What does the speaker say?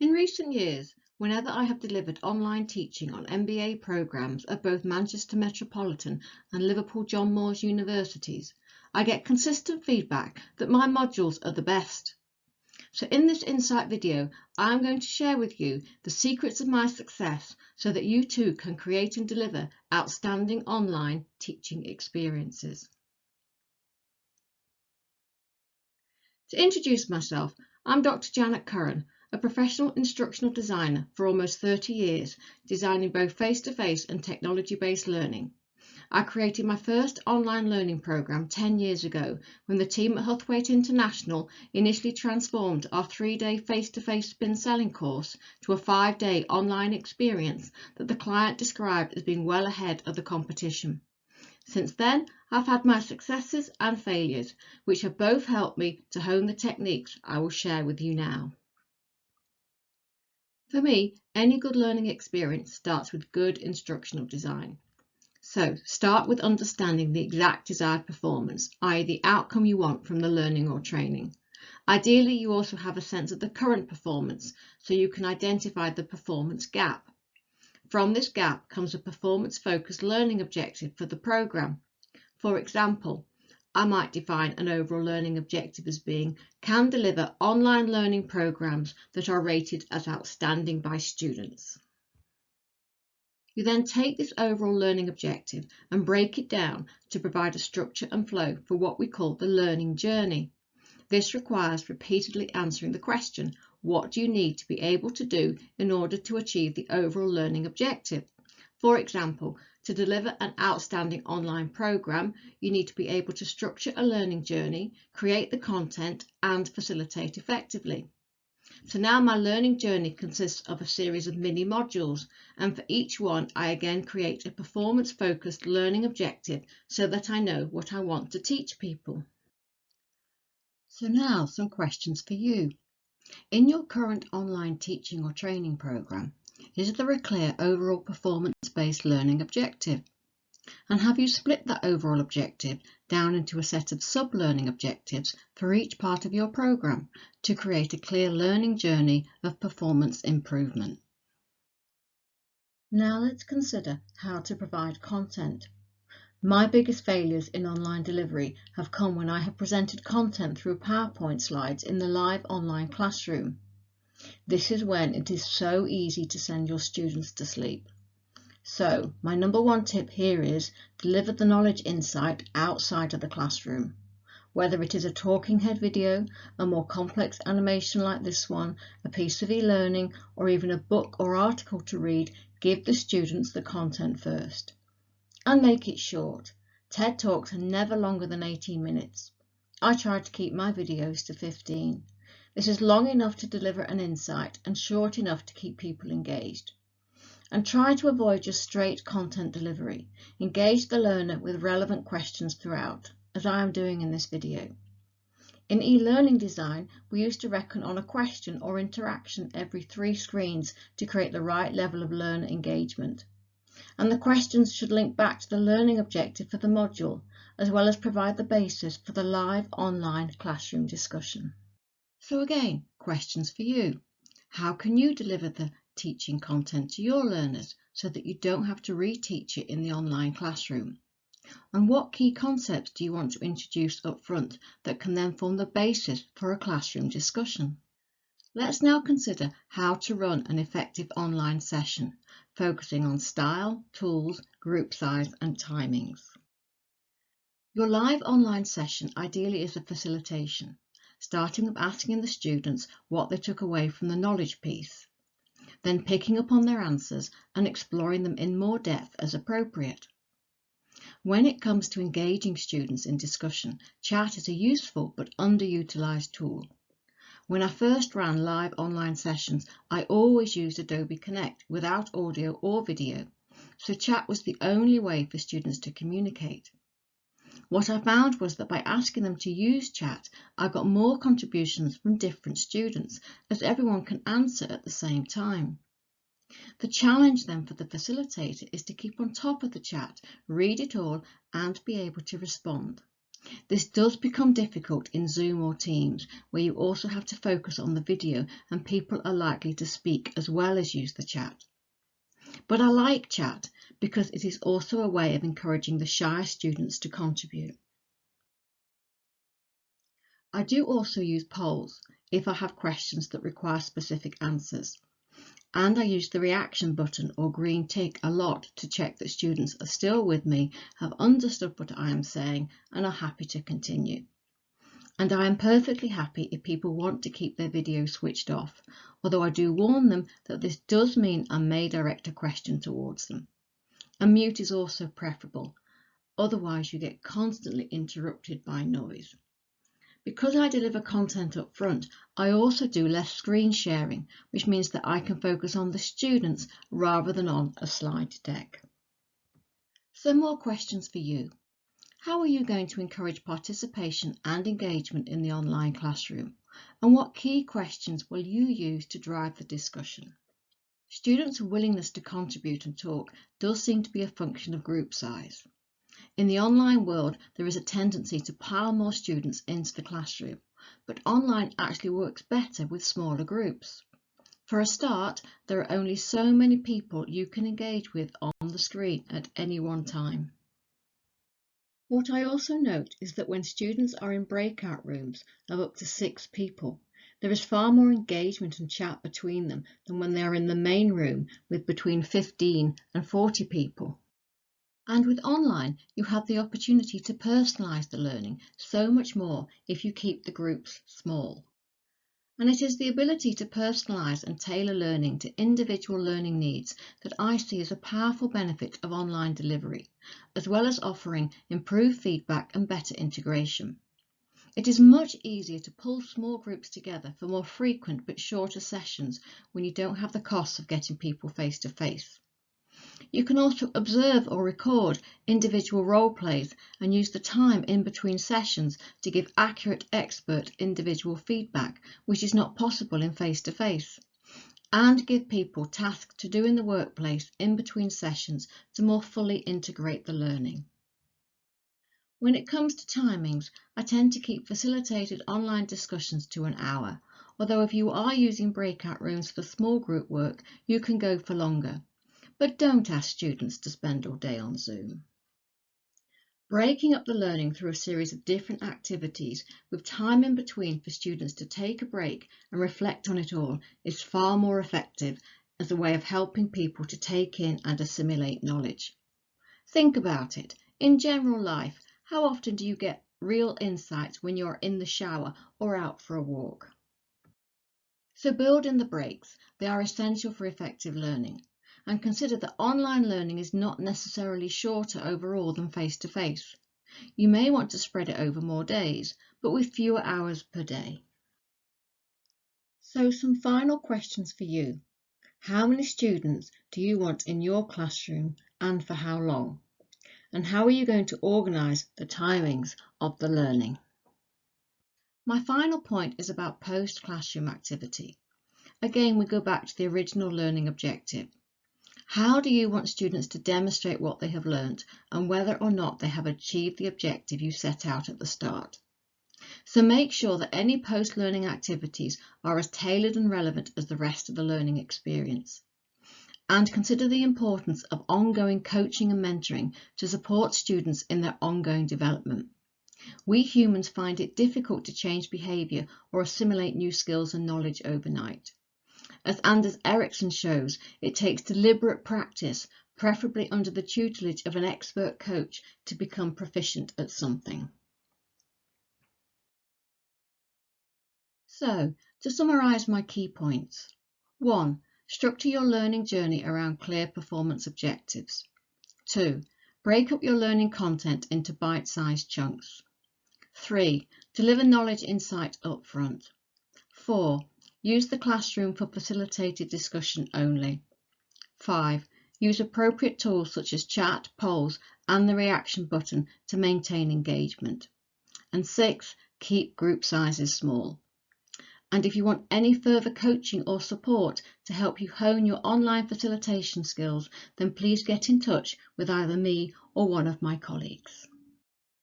In recent years, whenever I have delivered online teaching on MBA programmes at both Manchester Metropolitan and Liverpool John Moores universities, I get consistent feedback that my modules are the best. So in this insight video, I'm going to share with you the secrets of my success so that you too can create and deliver outstanding online teaching experiences. To introduce myself, I'm Dr. Janet Curran, a professional instructional designer for almost 30 years, designing both face-to-face and technology-based learning. I created my first online learning program 10 years ago when the team at Huthwaite International initially transformed our 3-day face-to-face spin selling course to a 5-day online experience that the client described as being well ahead of the competition. Since then, I've had my successes and failures, which have both helped me to hone the techniques I will share with you now. For me, any good learning experience starts with good instructional design. So start with understanding the exact desired performance, i.e. the outcome you want from the learning or training. Ideally, you also have a sense of the current performance, so you can identify the performance gap. From this gap comes a performance-focused learning objective for the program. For example, I might define an overall learning objective as being can deliver online learning programs that are rated as outstanding by students. You then take this overall learning objective and break it down to provide a structure and flow for what we call the learning journey. This requires repeatedly answering the question, what do you need to be able to do in order to achieve the overall learning objective? For example, to deliver an outstanding online program, you need to be able to structure a learning journey, create the content, and facilitate effectively. So now my learning journey consists of a series of mini modules, and for each one I again create a performance-focused learning objective so that I know what I want to teach people. So now some questions for you. In your current online teaching or training program, is there a clear overall performance-based learning objective? And have you split that overall objective down into a set of sub-learning objectives for each part of your program to create a clear learning journey of performance improvement? Now let's consider how to provide content. My biggest failures in online delivery have come when I have presented content through PowerPoint slides in the live online classroom. This is when it is so easy to send your students to sleep. So my number one tip here is deliver the knowledge insight outside of the classroom. Whether it is a talking head video, a more complex animation like this one, a piece of e-learning, or even a book or article to read, give the students the content first. And make it short. TED Talks are never longer than 18 minutes. I try to keep my videos to 15. This is long enough to deliver an insight and short enough to keep people engaged. And try to avoid just straight content delivery. Engage the learner with relevant questions throughout, as I am doing in this video. In e-learning design, we used to reckon on a question or interaction every 3 screens to create the right level of learner engagement. And the questions should link back to the learning objective for the module, as well as provide the basis for the live online classroom discussion. So again, questions for you. How can you deliver the teaching content to your learners so that you don't have to reteach it in the online classroom? And what key concepts do you want to introduce up front that can then form the basis for a classroom discussion? Let's now consider how to run an effective online session, focusing on style, tools, group size and timings. Your live online session ideally is a facilitation, starting with asking the students what they took away from the knowledge piece, then picking up on their answers and exploring them in more depth as appropriate. When it comes to engaging students in discussion, chat is a useful but underutilized tool. When I first ran live online sessions, I always used Adobe Connect without audio or video, so chat was the only way for students to communicate. What I found was that by asking them to use chat, I got more contributions from different students, as everyone can answer at the same time. The challenge then for the facilitator is to keep on top of the chat, read it all, and be able to respond. This does become difficult in Zoom or Teams, where you also have to focus on the video and people are likely to speak as well as use the chat. But I like chat because it is also a way of encouraging the shy students to contribute. I do also use polls if I have questions that require specific answers. And I use the reaction button or green tick a lot to check that students are still with me, have understood what I am saying and are happy to continue. And I am perfectly happy if people want to keep their video switched off, although I do warn them that this does mean I may direct a question towards them. A mute is also preferable, otherwise you get constantly interrupted by noise. Because I deliver content up front, I also do less screen sharing, which means that I can focus on the students rather than on a slide deck. Some more questions for you. How are you going to encourage participation and engagement in the online classroom? And what key questions will you use to drive the discussion? Students' willingness to contribute and talk does seem to be a function of group size. In the online world, there is a tendency to pile more students into the classroom, but online actually works better with smaller groups. For a start, there are only so many people you can engage with on the screen at any one time. What I also note is that when students are in breakout rooms of up to 6 people, there is far more engagement and chat between them than when they are in the main room with between 15 and 40 people. And with online, you have the opportunity to personalise the learning so much more if you keep the groups small. And it is the ability to personalise and tailor learning to individual learning needs that I see as a powerful benefit of online delivery, as well as offering improved feedback and better integration. It is much easier to pull small groups together for more frequent but shorter sessions when you don't have the costs of getting people face to face. You can also observe or record individual role plays and use the time in between sessions to give accurate expert individual feedback, which is not possible in face-to-face, and give people tasks to do in the workplace in between sessions to more fully integrate the learning. When it comes to timings, I tend to keep facilitated online discussions to an hour, although if you are using breakout rooms for small group work, you can go for longer. But don't ask students to spend all day on Zoom. Breaking up the learning through a series of different activities with time in between for students to take a break and reflect on it all is far more effective as a way of helping people to take in and assimilate knowledge. Think about it. In general life, how often do you get real insights when you're in the shower or out for a walk? So build in the breaks. They are essential for effective learning. And consider that online learning is not necessarily shorter overall than face-to-face. You may want to spread it over more days, but with fewer hours per day. So some final questions for you. How many students do you want in your classroom and for how long? And how are you going to organise the timings of the learning? My final point is about post-classroom activity. Again, we go back to the original learning objective. How do you want students to demonstrate what they have learnt and whether or not they have achieved the objective you set out at the start? So make sure that any post-learning activities are as tailored and relevant as the rest of the learning experience. And consider the importance of ongoing coaching and mentoring to support students in their ongoing development. We humans find it difficult to change behaviour or assimilate new skills and knowledge overnight. As Anders Ericsson shows, it takes deliberate practice, preferably under the tutelage of an expert coach, to become proficient at something. So, to summarise my key points. 1. Structure your learning journey around clear performance objectives. 2. Break up your learning content into bite-sized chunks. 3. Deliver knowledge insight up front. 4. Use the classroom for facilitated discussion only. 5. Use appropriate tools such as chat, polls, and the reaction button to maintain engagement. And 6. Keep group sizes small. And if you want any further coaching or support to help you hone your online facilitation skills, then please get in touch with either me or one of my colleagues.